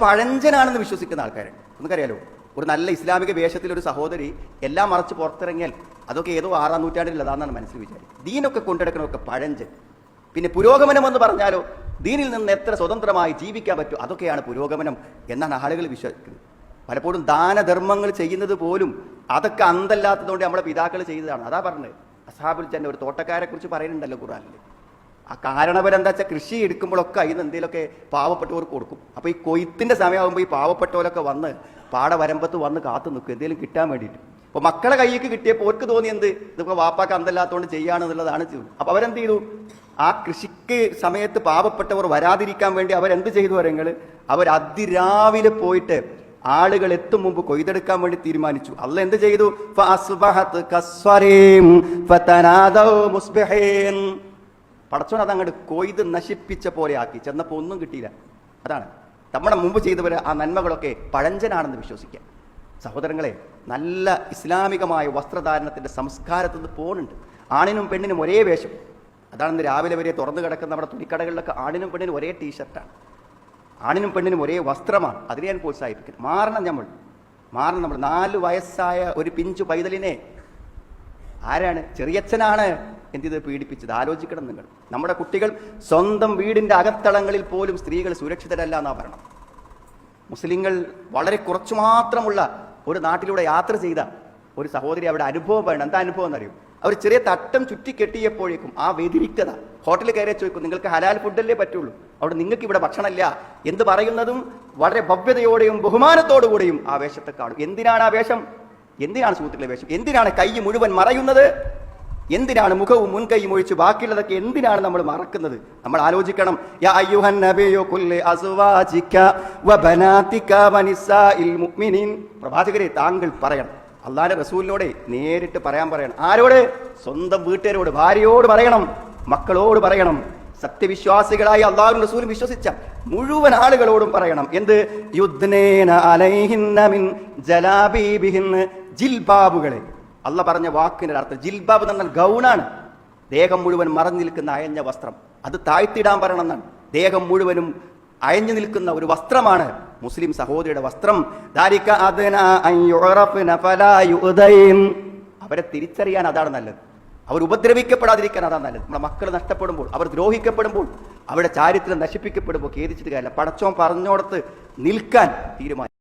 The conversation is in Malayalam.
പഴഞ്ചനാണെന്ന് വിശ്വസിക്കുന്ന ആൾക്കാരുണ്ട്. നമുക്കറിയാലോ, ഒരു നല്ല ഇസ്ലാമിക വേഷത്തിൽ ഒരു സഹോദരി എല്ലാം മറച്ച് പുറത്തിറങ്ങിയാൽ അതൊക്കെ ഏതോ 6-ാം നൂറ്റാണ്ടിലുള്ളതാണെന്നാണ് മനസ്സിൽ വിചാരിക്കും. ദീനൊക്കെ കൊണ്ടെടുക്കണമൊക്കെ പഴഞ്ചൻ. പിന്നെ പുരോഗമനം എന്ന് പറഞ്ഞാലോ, ദീനിൽ നിന്ന് എത്ര സ്വതന്ത്രമായി ജീവിക്കാൻ പറ്റും, അതൊക്കെയാണ് പുരോഗമനം എന്നാണ് ആളുകൾ വിശ്വസിക്കുന്നത്. പലപ്പോഴും ദാനധർമ്മങ്ങൾ ചെയ്യുന്നത് പോലും അതൊക്കെ അന്തല്ലാത്തതുകൊണ്ട് നമ്മളെ പിതാക്കൾ ചെയ്തതാണ്. അതാ പറഞ്ഞത്, അസ്ഹാബുൽ ജന്ന ഒരു തോട്ടക്കാരെ കുറിച്ച് പറയുന്നുണ്ടല്ലോ ഖുർആനിൽ. ആ കാരണവർ എന്താ വെച്ചാൽ കൃഷി എടുക്കുമ്പോഴൊക്കെ അതിന് എന്തെങ്കിലുമൊക്കെ പാവപ്പെട്ടവർക്ക് കൊടുക്കും. അപ്പോൾ ഈ കൊയ്ത്തിന്റെ സമയമാകുമ്പോൾ ഈ പാവപ്പെട്ടവരൊക്കെ വന്ന് പാടവരമ്പത്ത് വന്ന് കാത്തു നിൽക്കും എന്തെങ്കിലും കിട്ടാൻ വേണ്ടിയിട്ട്. അപ്പോൾ മക്കളെ കൈയ്ക്ക് കിട്ടിയപ്പോൾ അവർക്ക് തോന്നി എന്ത് ഇതിപ്പോൾ വാപ്പാക്ക് അന്തല്ലാത്തതുകൊണ്ട് ചെയ്യാണെന്നുള്ളതാണ് ചെയ്തത്. അപ്പോൾ അവരെന്ത് ചെയ്തു, ആ കൃഷിക്ക് സമയത്ത് പാവപ്പെട്ടവർ വരാതിരിക്കാൻ വേണ്ടി അവരെന്ത് ചെയ്തു പറയുന്നത്, അവർ അതിരാവിലെ പോയിട്ട് ആളുകൾ എത്തും മുമ്പ് കൊയ്തെടുക്കാൻ വേണ്ടി തീരുമാനിച്ചു. അല്ല എന്ത് ചെയ്തു, പടച്ചോൻ അതങ്ങോട്ട് കൊയ്ത് നശിപ്പിച്ച പോലെ ആക്കി. ചെന്നപ്പോൾ ഒന്നും കിട്ടിയില്ല. അതാണ് നമ്മുടെ മുമ്പ് ചെയ്തവർ ആ നന്മകളൊക്കെ പഴഞ്ചനാണെന്ന് വിശ്വസിക്കുക. സഹോദരങ്ങളെ, നല്ല ഇസ്ലാമികമായ വസ്ത്രധാരണത്തിന്റെ സംസ്കാരത്തിൽ നിന്ന് പോകുന്നുണ്ട്. ആണിനും പെണ്ണിനും ഒരേ വേഷം. അതാണ് രാവിലെ വരെ തുറന്നു കിടക്കുന്ന നമ്മുടെ തുണിക്കടകളിലൊക്കെ ആണിനും പെണ്ണിനും ഒരേ ടീഷർട്ടാണ്, ആണിനും പെണ്ണിനും ഒരേ വസ്ത്രമാണ്. അതിനെ ഞാൻ പ്രോത്സാഹിപ്പിക്കുന്നു. മാറണം നമ്മൾ. 4 വയസ്സായ ഒരു പിഞ്ചു പൈതലിനെ ആരാണ്, ചെറിയച്ഛനാണ് എന്തിത് പീഡിപ്പിച്ചത്. ആലോചിക്കണം നിങ്ങൾ. നമ്മുടെ കുട്ടികൾ സ്വന്തം വീടിന്റെ അകത്തളങ്ങളിൽ പോലും സ്ത്രീകൾ സുരക്ഷിതരല്ല എന്നാ പറയണം. മുസ്ലിങ്ങൾ വളരെ കുറച്ചു മാത്രമുള്ള ഒരു നാട്ടിലൂടെ യാത്ര ചെയ്ത ഒരു സഹോദരി അവിടെ അനുഭവം പറയണം. എന്താ അനുഭവം എന്നറിയും, അവർ ചെറിയ തട്ടം ചുറ്റി കെട്ടിയപ്പോഴേക്കും ആ വ്യതിരിക്തത, ഹോട്ടലിൽ കയറി ചോദിക്കും നിങ്ങൾക്ക് ഹലാൽ ഫുഡല്ലേ പറ്റുള്ളൂ, അവിടെ നിങ്ങൾക്ക് ഇവിടെ ഭക്ഷണമില്ല എന്ന് പറയുന്നതും വളരെ ഭവ്യതയോടെയും ബഹുമാനത്തോടുകൂടെയും ആ വേഷത്തെ കാണും. എന്തിനാണ് ആ വേഷം? എന്തിനാണ് സുഹൃത്തുക്കളെ വേഷം? എന്തിനാണ് കൈ മുഴുവൻ മറയുന്നത്? എന്തിനാണ് മുഖവും മുൻകൈയും ഒഴിച്ച് ബാക്കിയുള്ളതൊക്കെ എന്തിനാണ് നമ്മൾ മറക്കുന്നത്? നമ്മൾ ആലോചിക്കണം. യാ അയ്യുഹൻ നബിയു കുല്ലി അസ്വാജിക വബനാതിക വനിസാഇൽ മുഅ്മിനീൻ. പ്രവാചകരെ, താങ്കൾ പറയണം. അല്ലാഹുവിന്റെ റസൂലിനോട് നേരിട്ട് പറയാൻ പറയണം. ആരോട്? സ്വന്തം വീട്ടുകാരോട്, ഭാര്യയോട് പറയണം, മക്കളോട് പറയണം. സത്യവിശ്വാസികളായി അല്ലാഹുവിന്റെ റസൂലും വിശ്വസിച്ച മുഴുവൻ ആളുകളോടും പറയണം. എന്ത്? യുദ്നേന അലൈഹിന്ന മിൻ ജലാബീബിഹിൻ. ജിൽബാബുകളെ, അല്ല പറഞ്ഞ വാക്കിന്റെ അർത്ഥം ജിൽബാബ് എന്ന് പറഞ്ഞാൽ ഗൗണാണ്. ദേഹം മുഴുവൻ മറഞ്ഞു നിൽക്കുന്ന അയഞ്ഞ വസ്ത്രം, അത് താഴ്ത്തിടാൻ പറയണം എന്നാണ്. ദേഹം മുഴുവനും അയഞ്ഞു നിൽക്കുന്ന ഒരു വസ്ത്രമാണ് മുസ്ലിം സഹോദരിയുടെ വസ്ത്രം. അവരെ തിരിച്ചറിയാൻ അതാണ് നല്ലത്. അവർ ഉപദ്രവിക്കപ്പെടാതിരിക്കാൻ അതാണ് നല്ലത്. നമ്മുടെ മക്കൾ നഷ്ടപ്പെടുമ്പോൾ, അവർ ദ്രോഹിക്കപ്പെടുമ്പോൾ, അവരുടെ ചാരിത്രം നശിപ്പിക്കപ്പെടുമ്പോൾ ഖേദിച്ചിട്ട് കാര്യമില്ല. പടച്ചോൻ പറഞ്ഞോടത്ത് നിൽക്കാൻ തീരുമാനിക്കും.